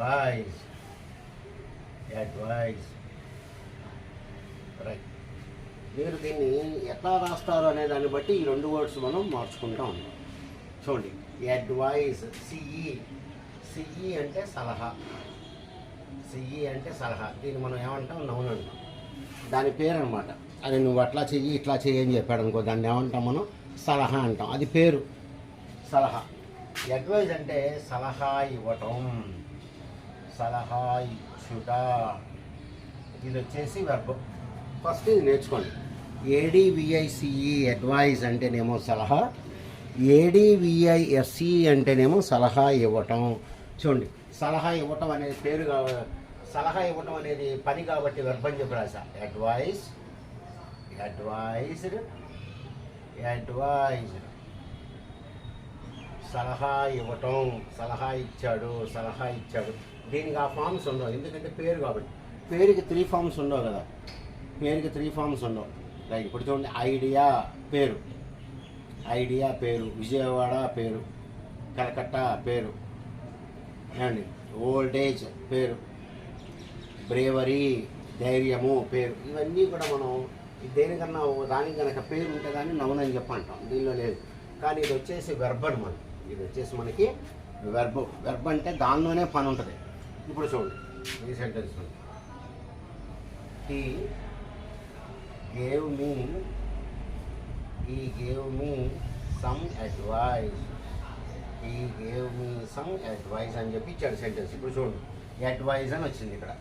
advise, advise, right. మీరు దీన్ని ఎట్లా రాస్తారు అనే దాన్ని బట్టి ఈ రెండు వర్డ్స్ మనం మార్చుకుంటూ ఉంటాం. చూడండి, అడ్వైజ్, సిఈ అంటే సలహా, సిఈ అంటే సలహా. దీన్ని మనం ఏమంటాం, నౌన్ అంటాం. దాని పేరు అనమాట. అది నువ్వు అట్లా చెయ్యి ఇట్లా చెయ్యి అని చెప్పాడు అనుకో, దాన్ని ఏమంటాం మనం, సలహా అంటాం. అది పేరు, సలహా. అడ్వైజ్ అంటే సలహా ఇవ్వటం, సలహా ఇచ్చుట. ఇది వచ్చేసి వెర్బ్. ఫస్ట్ ఇది నేర్చుకోండి. ఏడివిఐసిఈ అడ్వైజ్ అంటేనేమో సలహా, ఏడివిఐఎస్సి అంటేనేమో సలహా ఇవ్వటం. చూడండి, సలహా ఇవ్వటం అనేది పేరు, సలహా ఇవ్వటం అనేది పని కాబట్టి వెర్బ్ అని చెప్పి రాసా. Advise, advised, advised. సలహా ఇవ్వటం, సలహా ఇచ్చాడు, సలహా ఇచ్చాడు. దీనికి ఆ ఫామ్స్ ఉండవు, ఎందుకంటే పేరు కాబట్టి. పేరుకి 3 ఫామ్స్ ఉండవు కదా, పేరుకి 3 ఫామ్స్ ఉండవు. రైట్. ఇప్పుడు చూడండి, ఐడియా పేరు, ఐడియా పేరు, విజయవాడ పేరు, కలకత్తా పేరు, ఏమండి, ఓల్డ్ ఏజ్ పేరు, బ్రేవరీ ధైర్యము పేరు. ఇవన్నీ కూడా మనం దేనికన్నా దానికి కనుక పేరు ఉంటే కానీ నౌన్ అని చెప్పి అంటాం. దీనిలో లేదు. కానీ ఇది వచ్చేసి వెర్బ్ అనమాట. ఇది వచ్చేసి మనకి వెర్బ్. వెర్బ్ అంటే దానిలోనే పని ఉంటుంది. ఇప్పుడు చూడండి ఈ sentence, he gave me some advice, he gave me some advice అని చెప్పి ఇచ్చాడు సెంటెన్స్. ఇప్పుడు చూడండి, అడ్వైజ్ అని వచ్చింది. ఇక్కడ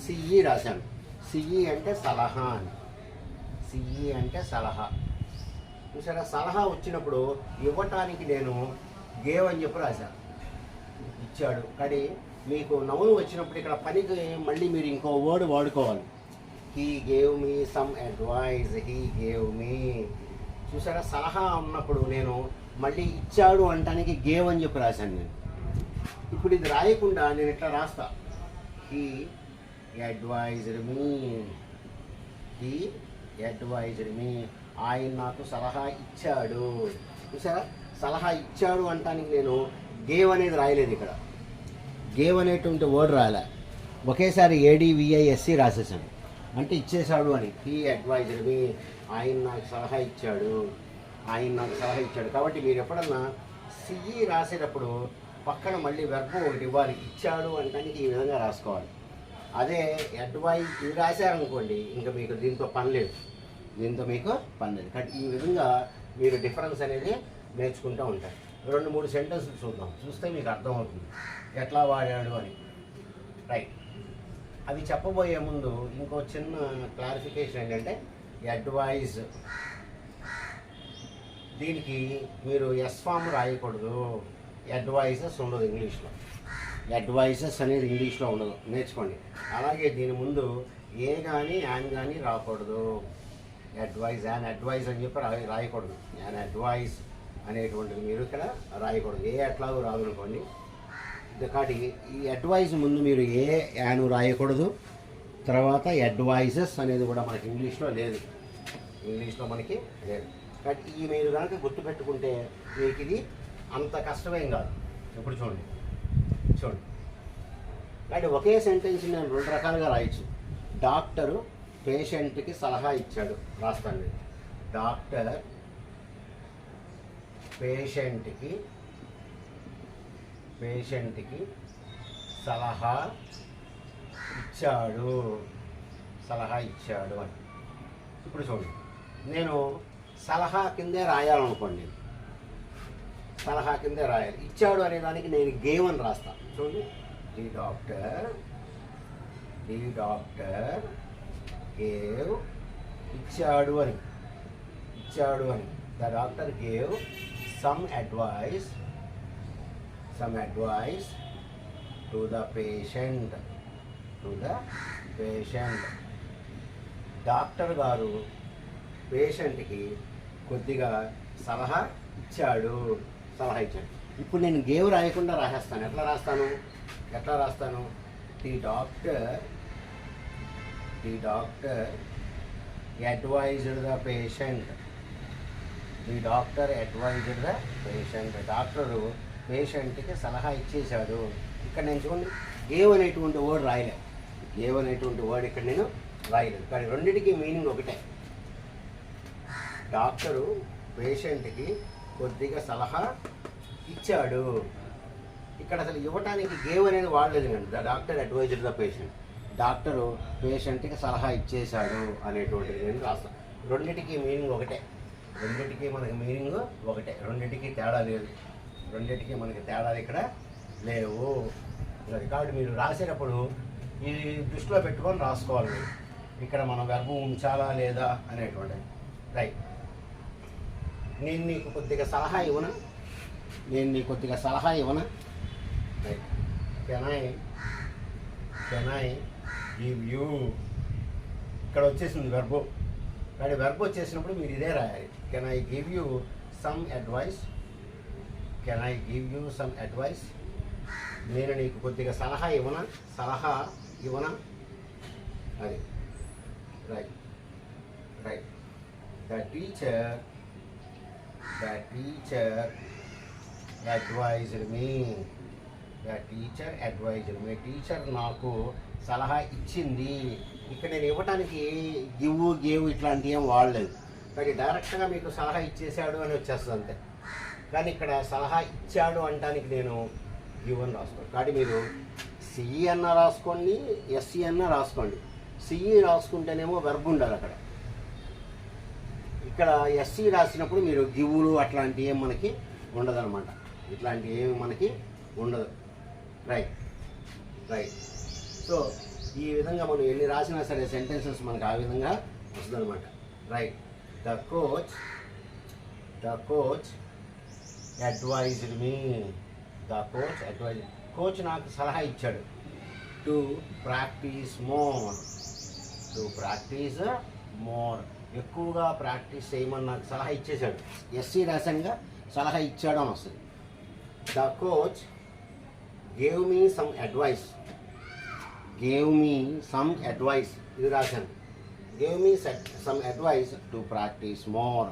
సిఈ రాశాను. సిఈ అంటే సలహా అని, సిఈ అంటే సలహా. చూసారా, సలహా వచ్చినప్పుడు ఇవ్వటానికి నేను గేవ్ అని చెప్పి రాశాను, ఇచ్చాడు. కానీ మీకు నౌన్ వచ్చినప్పుడు ఇక్కడ పనికి మళ్ళీ మీరు ఇంకో వర్డ్ వాడుకోవాలి. He gave me some advice, he gave me. చూసారా, సలహా ఉన్నప్పుడు నేను మళ్ళీ ఇచ్చాడు అంటానికి గేవ్ అని చెప్పి రాశాను నేను. ఇప్పుడు ఇది రాయకుండా నేను ఇట్లా రాస్తా, he advised me, he advised me. ఆయన నాకు సలహా ఇచ్చాడు. చూసారా, సలహా ఇచ్చాడు అంటానికి నేను గేవ్ అనేది రాయలేదు. ఇక్కడ గేవ్ అనేటువంటి వర్డ్ రాయలే, ఒకేసారి ఏడివిఐఎస్సి రాసేసాను. అంటే ఇచ్చేశాడు అని. హీ అడ్వైజ్డ్ మీ, ఆయన నాకు సలహా ఇచ్చాడు, ఆయన నాకు సలహా ఇచ్చాడు. కాబట్టి మీరు ఎప్పుడన్నా సిఈ రాసేటప్పుడు పక్కన మళ్ళీ వెర్బ్ ఒకటి ఇవ్వాలి. ఇచ్చాడు అంటానికి ఈ విధంగా రాసుకోవాలి. అదే అడ్వైజ్ ఇది రాశారనుకోండి, ఇంకా మీకు దీంతో పని లేదు, దీంతో మీకు పని లేదు. కాబట్టి ఈ విధంగా మీరు డిఫరెన్స్ అనేది నేర్చుకుంటూ ఉంటారు. 2-3 సెంటెన్సులు చూద్దాం, చూస్తే మీకు అర్థమవుతుంది ఎట్లా వాడాడు అని. రైట్. అవి చెప్పబోయే ముందు ఇంకో చిన్న క్లారిఫికేషన్ ఏంటంటే, అడ్వైజ్ దీనికి మీరు ఎస్ ఫామ్ రాయకూడదు. అడ్వైజెస్ ఉండదు ఇంగ్లీష్లో, అడ్వైజెస్ అనేది ఇంగ్లీష్లో ఉండదు, నేర్చుకోండి. అలాగే దీని ముందు ఏ కానీ యాన్ కానీ రాకూడదు. అడ్వైజ్, యాన్ అడ్వైజ్ అని చెప్పి రాయకూడదు. యాన్ అడ్వైజ్ అనేటువంటిది మీరు ఇక్కడ రాయకూడదు. ఏ ఎట్లాగో రాదు అనుకోండి. కాబట్టి ఈ అడ్వైజ్ ముందు మీరు ఏ యాను రాయకూడదు. తర్వాత అడ్వైజెస్ అనేది కూడా మనకి ఇంగ్లీష్లో లేదు, ఇంగ్లీష్లో మనకి లేదు. కాబట్టి ఈ మీరు కనుక గుర్తుపెట్టుకుంటే మీకు ఇది అంత కష్టమేం కాదు. ఇప్పుడు చూడండి, కాబట్టి ఒకే సెంటెన్స్ నేను 2 రకాలుగా రాయొచ్చు. డాక్టరు పేషెంట్కి సలహా ఇచ్చాడు, రాస్తాను నేను. డాక్టర్ పేషెంట్కి సలహా ఇచ్చాడు, సలహా ఇచ్చాడు అని. ఇప్పుడు చూడండి, నేను సలహా కిందే రాయాలనుకోండి, సలహా కిందే రాయాలి. ఇచ్చాడు అనే దానికి నేను గేవ్ అని రాస్తాను. చూడండి, ది డాక్టర్ గేవ్, ఇచ్చాడు అని, the doctor gave some advice to the patient. Doctor గారు పేషెంట్కి కొద్దిగా సలహా ఇచ్చాడు. ఇప్పుడు నేను గేవ్ రాయకుండా రాసేస్తాను. ఎట్లా రాస్తాను? The doctor advised the patient. The doctor advised the patient. Doctor పేషెంట్కి సలహా ఇచ్చేశాడు. ఇక్కడ నేను చూడండి, గేవ్ అనేటువంటి వర్డ్ రాయలేదు. గేవ్ అనేటువంటి వర్డ్ ఇక్కడ నేను రాయలేదు, కానీ రెండింటికి మీనింగ్ ఒకటే. డాక్టరు పేషెంట్కి కొద్దిగా సలహా ఇచ్చాడు. ఇక్కడ అసలు ఇవ్వటానికి గేవ్ అనేది వాడలేదు అండి. The doctor advisor the patient. Doctor పేషెంట్కి సలహా ఇచ్చేశాడు అనేటువంటిది నేను రాస్తాను. రెండింటికి మీనింగ్ ఒకటే. రెండింటికి మనకి మీనింగ్ ఒకటే. రెండింటికి తేడా లేదు. రెండింటికి మనకి తేడాలు ఇక్కడ లేవు. అది కాబట్టి మీరు రాసేటప్పుడు ఇది దృష్టిలో పెట్టుకొని రాసుకోవాలి మీరు. ఇక్కడ మనం వెర్బు ఉంచాలా లేదా అనేటువంటిది. రైట్. నేను నీకు కొద్దిగా సలహా ఇవ్వనా? నేను నీకు కొద్దిగా సలహా ఇవ్వనా? Right. Can I give you. ఇక్కడ వచ్చేసింది వెర్బు. కానీ వెర్బ్ వచ్చేసినప్పుడు మీరు ఇదే రాయాలి. Can I give you some advice. Can I give you some advice. నేను నీకు కొద్దిగా సలహా ఇవ్వనా? సలహా ఇవ్వనా? అది right. Right. The teacher advised me. The teacher advised me. Teacher నాకు సలహా ఇచ్చింది. ఇక్కడ నేను ఇవ్వటానికి గివ్ గేవ్ ఇట్లాంటివి ఏం వాడలేదు. కానీ డైరెక్ట్గా మీకు సలహా ఇచ్చేసాడు అని వచ్చేస్తుంది అంతే. కానీ ఇక్కడ సలహా ఇచ్చాడు అంటానికి నేను గివ్ అని రాసుకోండి. కాబట్టి మీరు సిఈ అన్న రాసుకోండి, ఎస్ఈ అన్న రాసుకోండి. సిఈ రాసుకుంటేనేమో వెర్బ్ ఉండాలి అక్కడ. ఇక్కడ ఎస్ఈ రాసినప్పుడు మీరు గివ్వులు అట్లాంటివి ఏం మనకి ఉండదన్నమాట. ఇట్లాంటివి ఏమి మనకి ఉండదు. రైట్. రైట్. సో ఈ విధంగా మనం ఎన్ని రాసినా సరే సెంటెన్సెస్ మనకు ఆ విధంగా వస్తుంది అనమాట. Right. The coach advised me. The coach advise. Coach నాకు సలహా ఇచ్చాడు. To practice more. ఎక్కువగా ప్రాక్టీస్ చేయమని నాకు సలహా ఇచ్చేసాడు. ఎస్సీ రాశానుగా, సలహా ఇచ్చాడు అని వస్తుంది. The coach gave me some advice. ఇది రాశాను. Gave me some advice to practice more.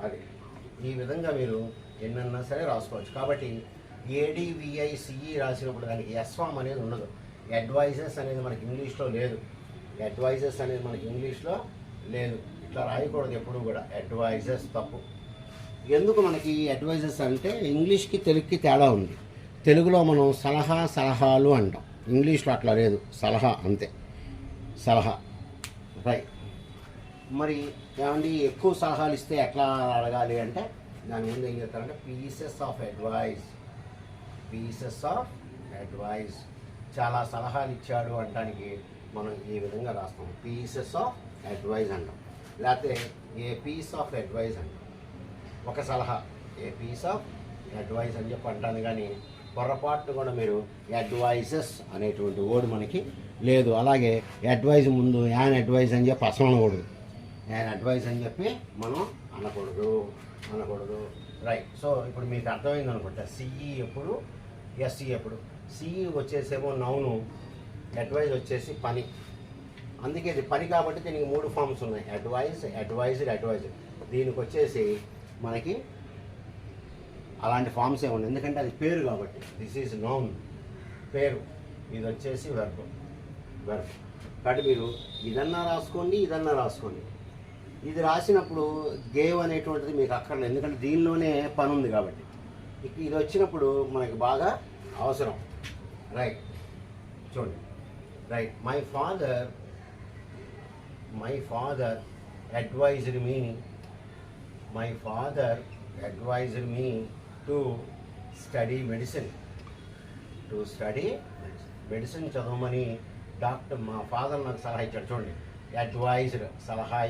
అది ఈ విధంగా మీరు ఎన్నన్నా సరే రాసుకోవచ్చు. కాబట్టి ఏడివిఐసిఈ రాసినప్పుడు దానికి ఎస్ ఫామ్ అనేది ఉండదు. అడ్వైజెస్ అనేది మనకి ఇంగ్లీష్లో లేదు. ఇట్లా రాయకూడదు ఎప్పుడు కూడా. అడ్వైజెస్ తప్పు. ఎందుకు మనకి అడ్వైజెస్ అంటే ఇంగ్లీష్కి తెలుగుకి తేడా ఉంది. తెలుగులో మనం సలహాలు అంటాం. ఇంగ్లీష్లో అట్లా లేదు. సలహా అంతే. సలహా. రైట్. మరి ఏమండి ఎక్కువ సలహాలు ఇస్తే ఎట్లా అడగాలి అంటే దాని ముందు ఏం చెప్తారంటే పీసెస్ ఆఫ్ అడ్వైస్. చాలా సలహాలు ఇచ్చాడు అంటానికి మనం ఈ విధంగా రాస్తాం. పీసెస్ ఆఫ్ అడ్వైస్ అంటాం. లేకపోతే ఏ పీస్ ఆఫ్ అడ్వైస్ అంటాం. ఒక సలహా ఏ పీస్ ఆఫ్ అడ్వైస్ అని చెప్పి అంటాను. కానీ పొరపాటు కూడా మీరు అడ్వైజెస్ అనేటువంటి వర్డ్ మనకి లేదు. అలాగే అడ్వైజ్ ముందు యాన్ అడ్వైజ్ అని చెప్పి అసలు అనకూడదు. యాన్ అడ్వైజ్ అని చెప్పి మనం అనకూడదు. రైట్. సో ఇప్పుడు మీకు అర్థమైంది అనుకుంటా. సిఈ ఎప్పుడు, ఎస్ఈ ఎప్పుడు. సిఈ వచ్చేసేమో నౌను, అడ్వైజ్ వచ్చేసి పని. అందుకే ఇది పని కాబట్టి దీనికి 3 ఫామ్స్ ఉన్నాయి. అడ్వైజర్. దీనికి వచ్చేసి మనకి అలాంటి ఫామ్స్ ఏ ఉన్నాయి. ఎందుకంటే అది పేరు కాబట్టి. దిస్ ఈజ్ నౌన్, పేరు. ఇది వచ్చేసి వెర్బ్. కాబట్టి మీరు ఇదన్నా రాసుకోండి. ఇది రాసినప్పుడు గేవ్ అనేటువంటిది మీకు అక్కర్లేదు. ఎందుకంటే దీనిలోనే పని ఉంది కాబట్టి. ఇది వచ్చినప్పుడు మనకి బాగా అవసరం. రైట్. చూడండి. Right. My father advised me to study medicine. Medicine చదవమని మా ఫాదర్ నాకు సలహా ఇచ్చాడు. చూడండి. అడ్వైజ్డ్ సలహా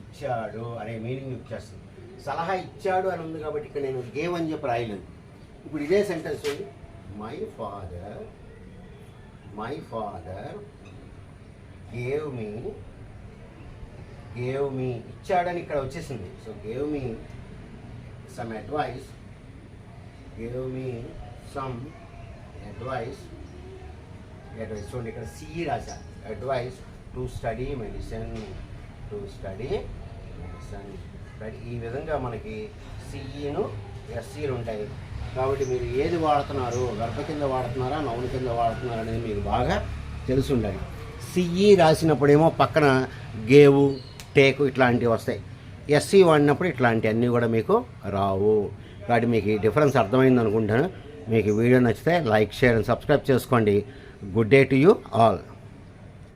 ఇచ్చాడు అనే మీనింగ్ ఇచ్చేస్తుంది. సలహా ఇచ్చాడు అని ఉంది కాబట్టి ఇక్కడ నేను గేవ్ అని చెప్పి రాయలేదు. ఇప్పుడు ఇదే సెంటెన్స్ ఉంది. మై ఫాదర్ గేవ్ మీ ఇచ్చాడని ఇక్కడ వచ్చేసింది. So gave me some advice. చూడండి ఇక్కడ సిఈ రాశా. Advice to study medicine. ఈ విధంగా మనకి సిఈను ఎస్సీలు ఉంటాయి. కాబట్టి మీరు ఏది వాడుతున్నారు, వెర్బ కింద వాడుతున్నారా, నౌన్ కింద వాడుతున్నారా అనేది మీకు బాగా తెలిసి ఉండాలి. సిఈ రాసినప్పుడేమో పక్కన గేవు, టేకు ఇట్లాంటివి వస్తాయి. ఎస్సీ వాడినప్పుడు ఇట్లాంటివన్నీ కూడా మీకు రావు. కాబట్టి మీకు ఈ డిఫరెన్స్ అర్థమైంది అనుకుంటాను. మీకు వీడియో నచ్చితే లైక్, షేర్ అండ్ సబ్స్క్రైబ్ చేసుకోండి. Good day to you all.